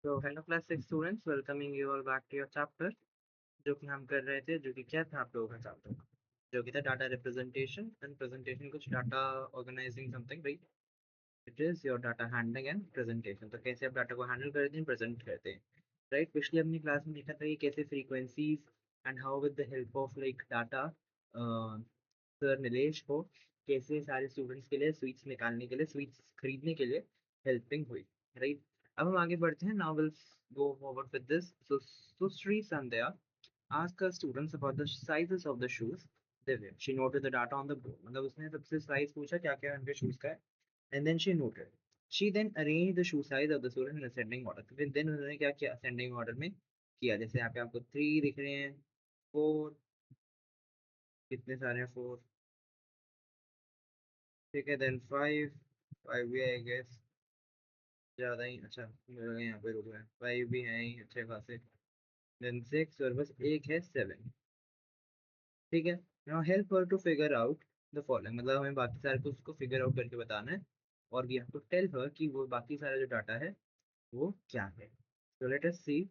तो hello class 6 students, welcoming you all back to your chapter जो कि हम कर रहे थे, जो कि क्या था आप लोगों का चैप्टर, जो कि था डाटा रिप्रेजेंटेशन एंड प्रेजेंटेशन, कुछ data organizing something, right? It is your data handling and presentation. तो कैसे आप डाटा को हैंडल करते हैं, प्रेजेंट करते हैं, राइट? पिछले अपनी क्लास में देखा था कि कैसे frequencies and how with the help of like data sir Nilesh को कैसे सारे स्टूडेंट्स के लिए स्वीट्स निकालने के लिए, स्वीट्स खरीदने के लिए हेल्पिंग हुई, राइट? अब हम आगे बढ़ते हैं। Now will go forward with this. So Sri Sandhya asked her students about the sizes of the shoes they wear. She noted the data on the board. मतलब उसने सबसे साइज पूछा क्या क्या उनके शूज का है, and then she noted. She then arranged the shoe size of the student in ascending order. फिर then उन्होंने क्या किया, ascending order में किया। जैसे यहाँ पे आपको 3 दिख रहे हैं, 4, कितने सारे हैं 4, ठीक है, देन 5, 5 भी आई गेस ज़्यादा ही, अच्छा मेरे लगा यहाँ पे रुक रहे हैं, 5 भी हैं ही अच्छे खासे, देन 6 और बस एक है 7, ठीक है। Now help her to figure out the following, मतलब हमें बाकी सारे को उसको फिगर आउट करके बताना है, और we have to tell her कि वो बाकी सारा जो डाटा है वो क्या है। So let us see,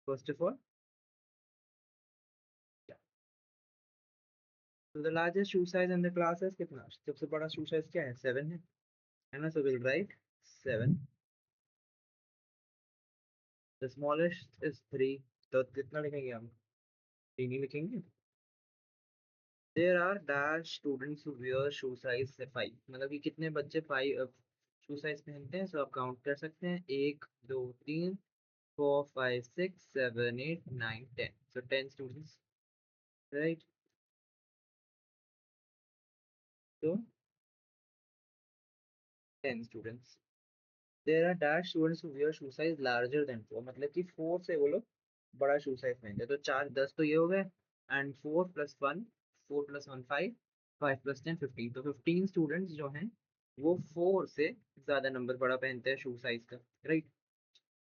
first of all, तो the largest shoe size in the class है कितना, सबसे बड़ा शू साइज क्या है, 7 है ना? So will write 7। The smallest is 3, तो कितना लिखेंगे हम, 3 ही लिखेंगे। There are dash students who wear shoe size से 5, मतलब कि कितने बच्चे 5 शू साइज पहनते हैं। सो आप काउंट कर सकते हैं, 1 2 3 4 5 6 7 8 9 10, सो 10 स्टूडेंट्स, राइट? तो 10 students. There are dash students who wear shoe size larger than 4, मतलब कि 4 से वो लोग बड़ा शू साइज पहनते हैं। तो 4 10 तो ये हो गए, एंड 4 प्लस 1, 4 प्लस 1 5, 5 प्लस 10 15, तो 15 स्टूडेंट्स जो हैं वो 4 से ज़्यादा नंबर बड़ा पहनते हैं शू साइज का, राइट?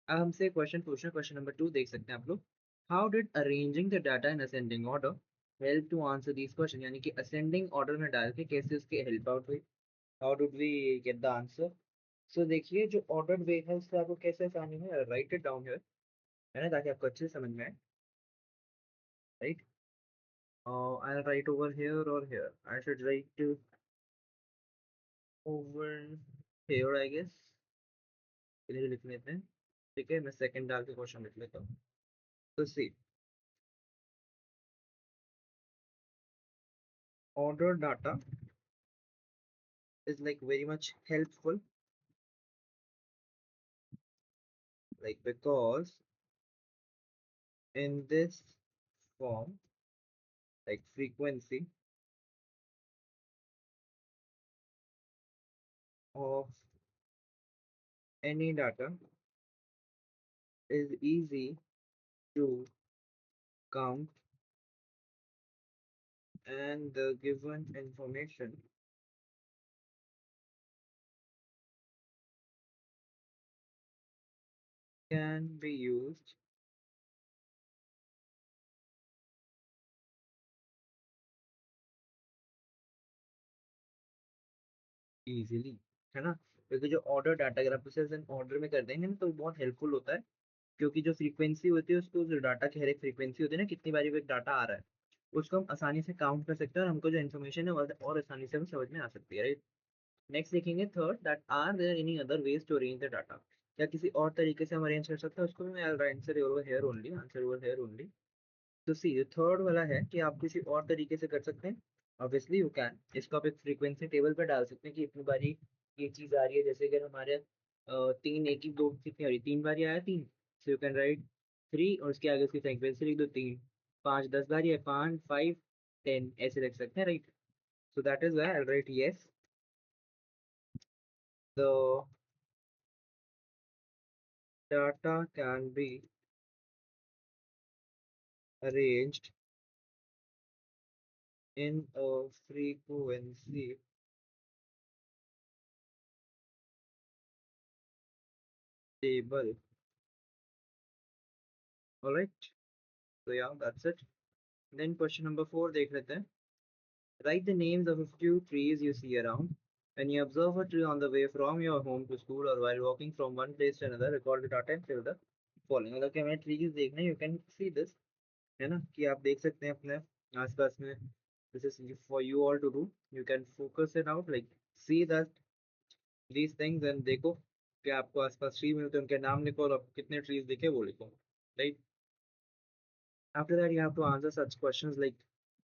अब हमसे क्वेश्चन पूछना, क्वेश्चन नंबर 2 देख सकते हैं आप लोग। How did arranging the data in ascending order help to answer this question, यानी कि असेंडिंग ऑर्डर में डाल के कैसे उसकी हेल्प आउट हुई, how did we get the answer. So देखिए, जो ऑर्डर्ड वे है उससे आपको कैसे आसानी है, राइट इट डाउन हियर, है ना, ताकि आपको अच्छे से समझ में आए, right? I write over here और here, I should write over here I guess, इधर लिख लेते हैं, ठीक है। मैं सेकंड डाल के क्वेश्चन लिख लेता हूँ। तो सी, order data is like very much helpful, like because in this form, like frequency of any data is easy to count, and the given information can be used easily, है ना? क्योंकि जो ऑर्डर डाटा अगर आप उसे order में कर देंगे ना तो बहुत हेल्पफुल होता है, क्योंकि जो फ्रीक्वेंसी होती है उसको, जो डाटा की हर एक फ्रीक्वेंसी होती है ना, कितनी बारी वो एक डाटा आ रहा है, उसको हम आसानी से काउंट कर सकते हैं, और हमको जो इन्फॉर्मेशन है वो और आसानी से हम समझ में आ सकती है, राइट? नेक्स्ट देखेंगे third, that are there any other ways to arrange the data, क्या किसी और तरीके से हम अरेंज कर सकते हैं उसको भी। मैं answer over here only, answer over here only. तो सी, थर्ड वाला है कि आप किसी और तरीके से कर सकते हैं, ऑब्वियसली यू कैन। इसको आप एक फ्रीक्वेंसी टेबल पर डाल सकते हैं कि इतनी बारी ये चीज आ रही है, जैसे अगर हमारे 3 एक ही दो कितनी आ रही, 3 बारी आया 3, सो यू कैन राइट 3 और उसके आगे उसकी फ्रीक्वेंसी लिख दो 3, 5 10 बारी है, 5 5 10 ऐसे रख सकते हैं, right? So that is why I right yes, the data can be arranged in a frequency table. All right. So yeah, that's it. Then question number 4 देख लेते हैं. Write the names of a few trees you see around. When you observe a tree on the way from your home to school or while walking from one place to another, record the data and fill the following, मतलब कि हमें trees देखना है, you can see this, है ना, कि आप देख सकते हैं अपने आसपास में, this is for you all to do, you can focus it out, like see that these things and देखो कि आपको आसपास ट्री मिलते हैं, उनके नाम लिखो और आप कितने ट्रीज दिखे वो लिखो, right. After that you have to answer such questions like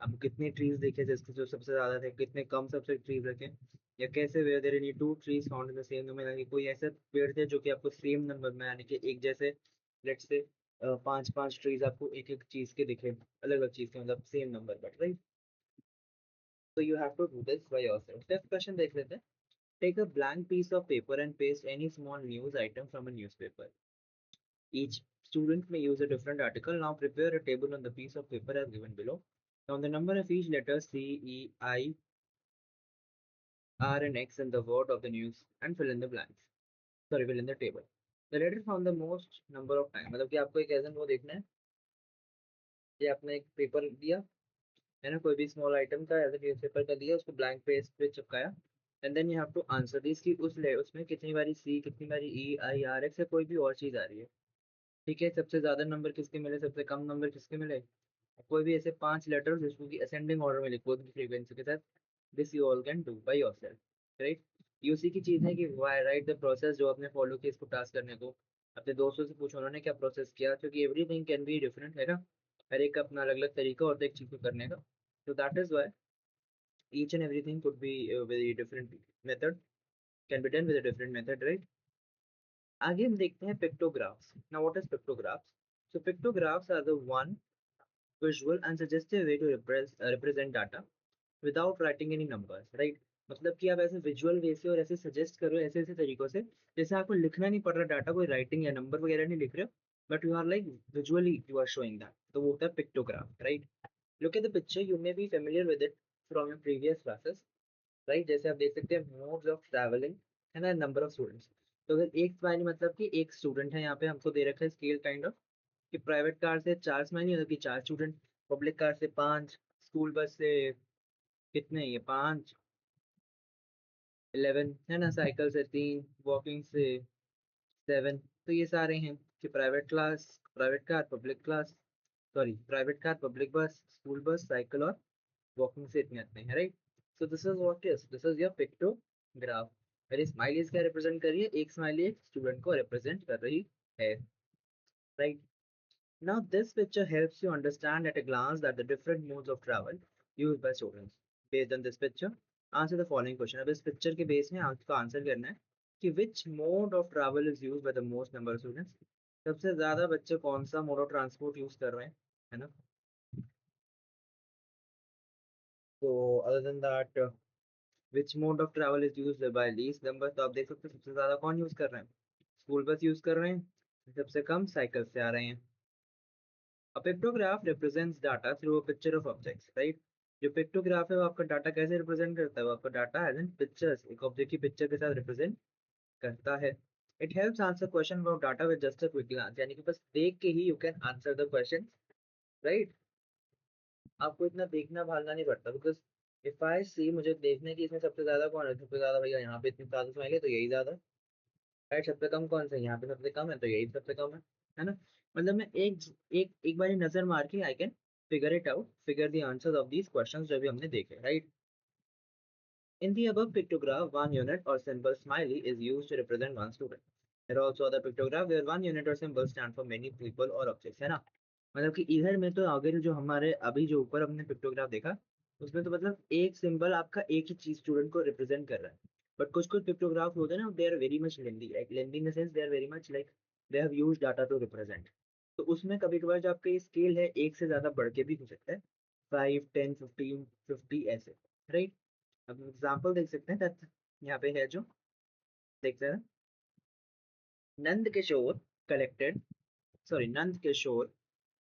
आपको कितने ट्रीज दिखे जिसके जो सबसे ज्यादा थे, कितने कम सबसे ट्रीज रखे, या कैसे were there any two trees found in the same number, यानी कि कोई ऐसे पेड़ थे जो कि आपको सेम नंबर में, यानी कि एक जैसे, लेट्स से पांच पांच ट्रीज आपको एक एक चीज के दिखे, अलग अलग चीज के, मतलब same number but, right. So you have to do this by yourself. Fifth question देख लेते हैं. Take a blank piece of paper and paste any small news item from a newspaper. Each student may use a different article. Now prepare a table on the piece of paper as given below. Now the number of each letter C, E, I, R and X in the word of the news and fill in the blanks. Sorry, fill in the table. The letter found the most number of time. मतलब कि आपको एक ऐसा वो देखना है कि आपने एक पेपर दिया, है ना, कोई भी स्मॉल आइटम का ऐसा न्यूज पेपर का दिया, उसको ब्लैंक पेज पे चिपकाया, and then you have to answer this की उसमें कितनी बारी सी, कितनी बारी ई, आई, आर, एक्स या कोई भी और चीज आ रही है, ठीक है, सबसे ज्यादा नंबर किसके मिले, सबसे कम नंबर किसके मिले, कोई भी ऐसे पांच लेटर्स जिसको कि असेंडिंग ऑर्डर में लिखो उनकी फ्रीक्वेंसी के साथ, this you all can do by yourself, right. ये उसी की चीज है कि वाई राइट द प्रोसेस जो आपने फॉलो किया इसको टास्क करने को, अपने दोस्तों से पूछो उन्होंने क्या प्रोसेस किया, क्योंकि एवरीथिंग कैन बी डिफरेंट, है ना, हर एक का अपना अलग अलग तरीका होता है एक चीज को करने का, तो that is why each and everything could be a very different method, can be done with a different method, right? आगे हम देखते हैं pictographs. Now what is pictographs? So pictographs are the one visual and suggestive way to represent data without writing any numbers, right? मतलब कि आप ऐसे visual वे से और ऐसे सजेस्ट करो ऐसे ऐसे तरीकों से, जैसे आपको लिखना नहीं पड़ रहा डाटा, कोई राइटिंग या नंबर वगैरह नहीं लिख रहे हो, but you are like visually you are showing that, तो वो होता है pictograph, right. Look at the picture, you may be familiar with it from your previous classes, right. जैसे आप देख सकते हैं मोड्स ऑफ ट्रैवलिंग, है ना, नंबर ऑफ स्टूडेंट्स, तो अगर एक स्माइली मतलब कि एक स्टूडेंट है, यहाँ पे हमको दे रखा है स्केल काइंड ऑफ, कि प्राइवेट कार से चार स्माइली मतलब कि चार स्टूडेंट, पब्लिक कार से पांच, स्कूल बस से कितने, ये पांच, 11, है ना, साइकिल से तीन, वॉकिंग से 7, तो ये सारे हैं कि private class, private car, public class, sorry private car, public बस, स्कूल बस, साइकिल और वॉकिंग से इतने आते हैं, right. So this is what is, this is your pictograph. मेरी स्माइलीज क्या रिप्रेजेंट कर रही है, एक स्माइली एक स्टूडेंट को रिप्रेजेंट कर रही है, right. Now this picture helps you understand at a glance that the different modes of travel used by students. Based on this picture, answer the following question. अब इस पिक्चर के base में आपको answer करना है कि which mode of travel is used by the most number of students. सबसे ज्यादा बच्चे कौन सा मोड ऑफ ट्रांसपोर्ट यूज कर रहे हैं, है ना, तो other than that which mode of travel is used by least number, तो आप देख सकते हैं सबसे ज्यादा कौन यूज कर रहे हैं, स्कूल बस यूज कर रहे हैं, सबसे कम साइकिल से आ रहे हैं। A pictograph represents data through a picture of objects, right? जो पिक्टोग्राफ है वो आपका डाटा कैसे रिप्रेजेंट करता है, वो आपका डाटा एज इन पिक्चर्स, एक ऑब्जेक्ट की पिक्चर के साथ रिप्रेजेंट करता है। It helps answer question about data with just a quick glance, यानी कि बस देख के ही you can answer the question, right. आपको इतना देखना भालना नहीं पड़ता, बिकॉज इफ आई सी, मुझे देखने की इसमें सबसे ज्यादा कौन है, सबसे ज्यादा भैया यहाँ पे इतनी ज्यादा स्माइल है तो यही ज्यादा, राइट, सबसे कम कौन सा है, यहाँ पे सबसे कम है तो यही सबसे कम है ना, मतलब मैं एक बार नजर मार के I can figure it out, figure the answers of these questions जो भी हमने देखे, right. In the above pictograph, one unit or symbol smiley is used to represent one student. There are also other pictograph where one unit or symbol stand for many people or objects, है ना, मतलब कि इधर में तो अगर जो हमारे अभी जो ऊपर हमने पिक्टोग्राफ देखा, उसमें तो मतलब एक सिंबल आपका एक ही चीज स्टूडेंट को रिप्रेजेंट कर रहा है, बट कुछ कुछ पिक्टोग्राफ होते हैं ना, they are very much lengthy, like lengthy in the sense they are very much like they have used data to represent, तो उसमें कभी कभार जो आपका ये स्केल है एक से ज्यादा बढ़ के भी हो सकता है, 5, 10, 15, 50 ऐसे, राइट। अब एग्जाम्पल देख सकते हैं that यहाँ पे है जो देखते हैं, Nand Kishore collected, sorry Nand Kishore,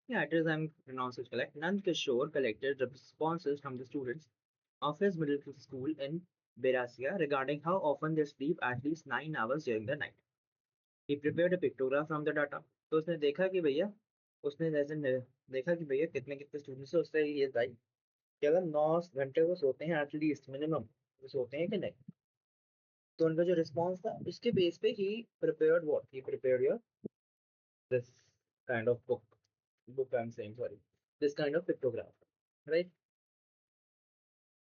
yeah it is, I'm pronounced it correct, Nand Kishore collected responses from the students of his middle school in Berasia regarding how often they sleep at least 9 hours during the night. He prepared a pictograph from the data. तो उसने देखा कि भैया, उसने जैसे देखा कि भैया कितने कितने स्टूडेंट्स है, उससे ये भाई कि अगर 9 घंटे वो सोते हैं एटलीस्ट मिनिमम, वो सोते हैं कि नहीं, तो उनका जो रिस्पॉन्स था उसके बेस पे ही prepared what, he prepared your this, kind of book I'm saying, sorry, this kind of pictograph, right?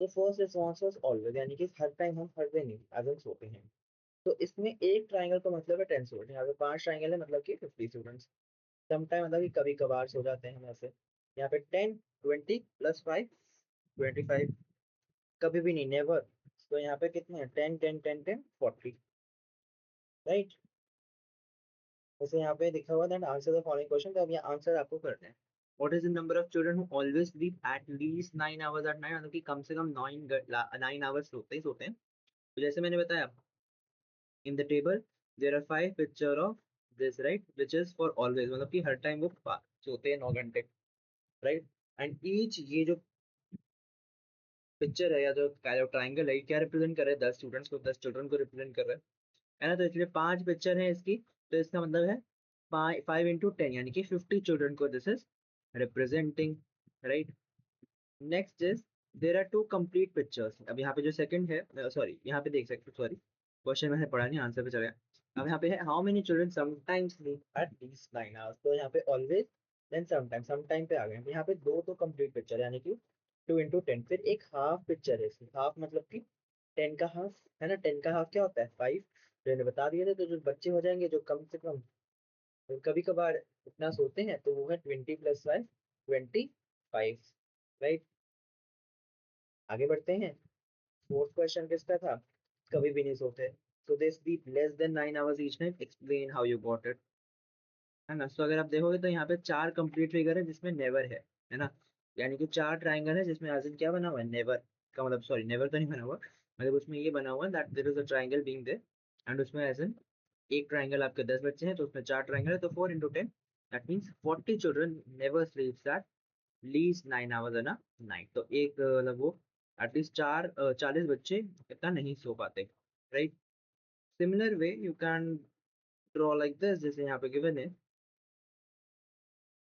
तो फर्स्ट रिस्पॉन्स वाज ऑलवेज, यानी कि हर टाइम हम हर दिन एज एन सोते हैं। तो इसमें एक ट्राइंगल का मतलब है 10 स्टूडेंट, यहाँ पे 5 ट्राइंगल है मतलब कि 50 स्टूडेंट्स। सम टाइम मतलब कि कभी कभार सो जाते हैं हम ऐसे। यहाँ पे 10 20 प्लस 5 25, कभी भी नहीं, नेवर। तो यहाँ पे कितने हैं, 10 10 10 10 40, राइट। जैसे यहाँ पे लिखा हुआ that answer the following question, तो अब यहाँ आंसर आपको करना है। What is the number of children who always sleep at least 9 hours at night, मतलब कि कम से कम 9 आवर्स सोते हैं। तो जैसे मैंने बताया, in the table there are 5 picture of this, right, which is for always, मतलब कि हर टाइम वो सोते हैं 9 घंटे, राइट। एंड ईच, ये जो पिक्चर है या जो ट्राइंगल है, ये क्या रिप्रेजेंट कर रहा है, 10 स्टूडेंट्स को, 10 चिल्ड्रन को रिप्रेजेंट कर रहा है ना। तो इसलिए 5 पिक्चर है इसकी, तो इसका मतलब है 5 into 10, यानी कि 50 चिल्ड्रन को this is representing, right. Next is there are two complete pictures. अब यहाँ पे जो सेकंड है, सॉरी यहाँ पे देख सकते हो, सॉरी क्वेश्चन मैंने पढ़ा नहीं, आंसर पे चले गया। अब यहाँ पे है how many children sometimes sleep at least 9 hours, तो यहाँ पे ऑलवेज देन समटाइम पे आ गए। यहाँ पे दो तो कंप्लीट पिक्चर, यानी कि 2 into 10, फिर एक हाफ पिक्चर है इसकी, हाफ मतलब कि 10 का हाफ है ना। 10 का हाफ क्या होता है, 5, जो मैंने बता दिए थे। तो जो बच्चे हो जाएंगे जो कम से कम कभी कभार इतना सोते हैं, तो वो है 20 प्लस 5 25, राइट। आगे बढ़ते हैं। फोर्थ क्वेश्चन किसका था, कभी भी नहीं सोते। So they sleep less than 9 hours each night, explain how you got it, है ना। सो अगर आप देखोगे तो यहाँ पे 4 कंप्लीट फिगर है जिसमें नेवर है ना। यानी कि 4 ट्राइंगल है जिसमें एज इन क्या बना हुआ है, नेवर का मतलब, सॉरी नेवर तो नहीं बना हुआ, मतलब उसमें ये बना हुआ है that there is a triangle being there, and उसमें एज इन एक ट्राइंगल आपके 10 बच्चे हैं, तो उसमें 4 ट्राइंगल है, तो 4 into 10, that means 40 children never स्लीप्स at least 9 hours है ना, नाइट। तो एक मतलब वो एटलीस्ट 40 बच्चे इतना नहीं सो पाते, right. Similar way you can draw like this, जैसे यहाँ पे गिवन है।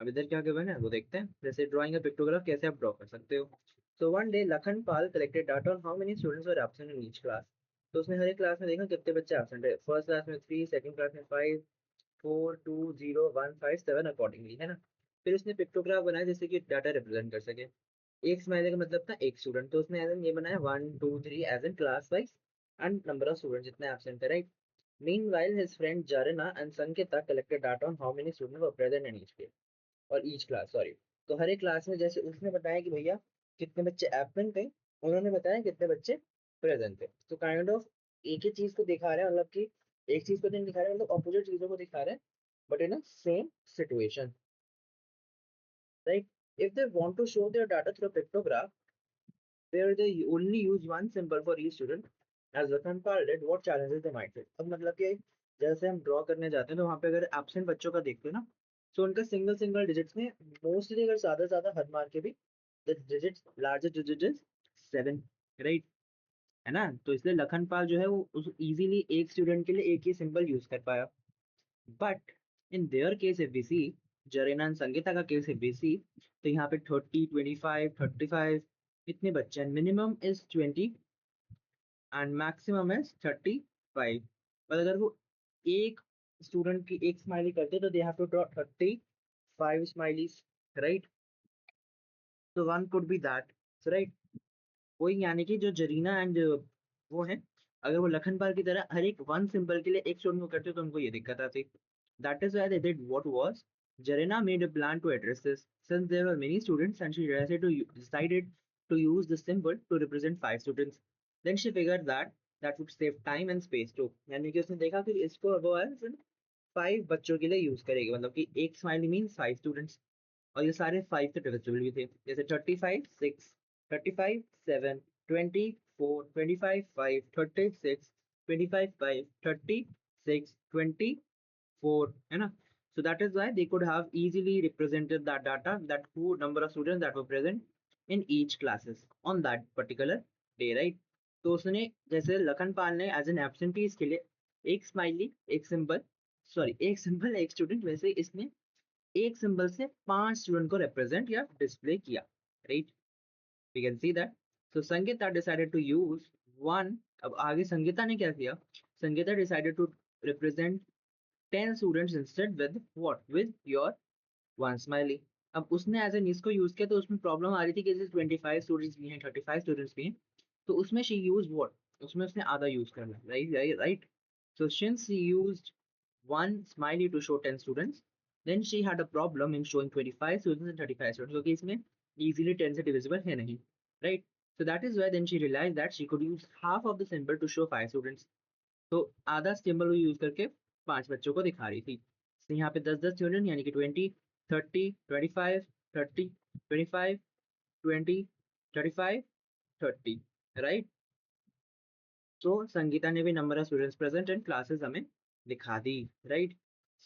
अब इधर क्या गिवन है वो देखते हैं, जैसे ड्राइंग अ पिक्टोग्राफ कैसे आप ड्रॉ कर सकते हो। So one day Lakhan Pal collected data on how many students were absent in each class. तो उसने हर एक क्लास में देखा कितने बच्चे एब्सेंट है। फर्स्ट क्लास में 3, सेकंड क्लास में 5, 4 2 0 1 5 7 अकॉर्डिंगली, है ना। फिर उसने पिक्टोग्राफ बनाया जैसे कि डाटा रिप्रेजेंट कर सके। एक स्माइली का मतलब था एक स्टूडेंट, तो उसने एज एन ये बनाया 1 2 3 as an class wise and number of student जितने एब्सेंट है, right. Meanwhile, his friend Jarina and Sankita collected data on how many students were present in each grade और ईच क्लास, सॉरी। तो हर एक class में जैसे उसने बताया कि भैया कितने बच्चे एब्सेंट थे, उन्होंने बताया कितने बच्चे प्रेजेंट थे। तो काइंड ऑफ एक ही चीज को दिखा रहे हैं, मतलब कि एक चीज को नहीं दिखा रहे हैं, मतलब ऑपोजिट चीजों को दिखा रहे हैं, but in a same situation, right. If they want to show their data through pictograph where they only use one symbol for each student as Ratan Pal did, what challenges they might face। अब मतलब कि जैसे हम draw करने जाते हैं तो वहां पे अगर एब्सेंट बच्चों का देखते हैं ना, तो उनका सिंगल सिंगल डिजिट्स में मोस्टली, अगर ज्यादा से ज्यादा हद मार के भी, the digits largest digit is 7, right, है ना। तो इसलिए लखन पाल जो है वो उस इजीली एक स्टूडेंट के लिए एक ही सिंबल यूज कर पाया। But in their case if we see, Zarina and Sangeeta का केस इफ वी सी, तो यहाँ पे 30 25 35 इतने बच्चे, minimum is 20 and maximum is 35। पर अगर वो एक स्टूडेंट की एक स्माइली करते तो they have to draw 35 smileys, right. तो one could be that, right. वही, यानी कि जो जरीना एंड वो है, अगर वो लखनपाल की तरह हर एक वन सिंबल के लिए एक स्टूडेंट को करते तो उनको ये दिक्कत आती। That is why they did what was, Jarina made a plan to address this. Since there were many students and she decided to use the symbol to represent 5 students. Then she figured that that would save time and space too. यानी कि उसने देखा कि इसको वो है 5 बच्चों के लिए यूज करेगी, मतलब कि एक स्माइली मीन 5 स्टूडेंट्स, और ये सारे 5 से डिविजिबल भी थे, जैसे 35 6, 35 7, 24 25 5, 36 25 5, 36 24, है ना। So that is why they could have easily represented that data, that who number of students that were present in each classes on that particular day, right। तो उसने जैसे लखन पाल ने एज एन एब्सेंटीज के लिए एक स्माइली एक symbol, sorry एक symbol एक स्टूडेंट, वैसे इसने एक सिंबल से 5 स्टूडेंट को रिप्रेजेंट या डिस्प्ले किया, right. We can see that. So Sangeeta decided to use one. अब आगे संगीता ने क्या किया, Sangeeta decided to represent 10 students instead with what, with your one smiley. अब उसने एज एन इसको यूज किया तो उसमें प्रॉब्लम आ रही थी कि जैसे 25 स्टूडेंट्स भी हैं, 35 स्टूडेंट्स भी हैं, तो उसमें शी यूज व्हाट, उसमें उसने आधा यूज करना, right right right. So since she used one smiley to show 10 students, then she had a problem in showing 25 students and 35 students. क्योंकि इसमें easily 10 से divisible है नहीं, right? So that is why then she realized that she could use half of the symbol to show 5 students. तो आधा symbol वो use करके 5 बच्चों को दिखा रही थी। तो यहाँ पे 10-10 स्टूडेंट यानी कि 20, 30, 25, 30, 25, 20, 35, 30, राइट। तो संगीता ने भी number of students present and classes हमें दिखा दी, राइट।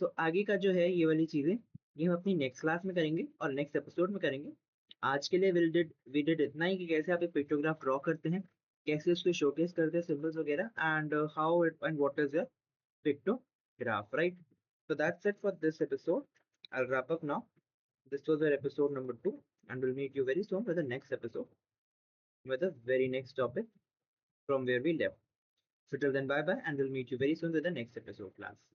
सो आगे का जो है ये वाली चीजें ये हम अपनी नेक्स्ट क्लास में करेंगे और नेक्स्ट एपिसोड में करेंगे। आज के लिए वी डिड इतना ही कि कैसे आप एक पिक्टोग्राफ ड्रॉ करते हैं, कैसे उसको शोकेस करते हैं सिंबल्स वगैरह, and how it and what is your pictograph, right. So that's it for this episode. I'll wrap up now. This was our episode number 2, and we'll meet you very soon with the next episode with the very next topic from where we left. So till then, bye bye, and we'll meet you very soon with the next episode, class.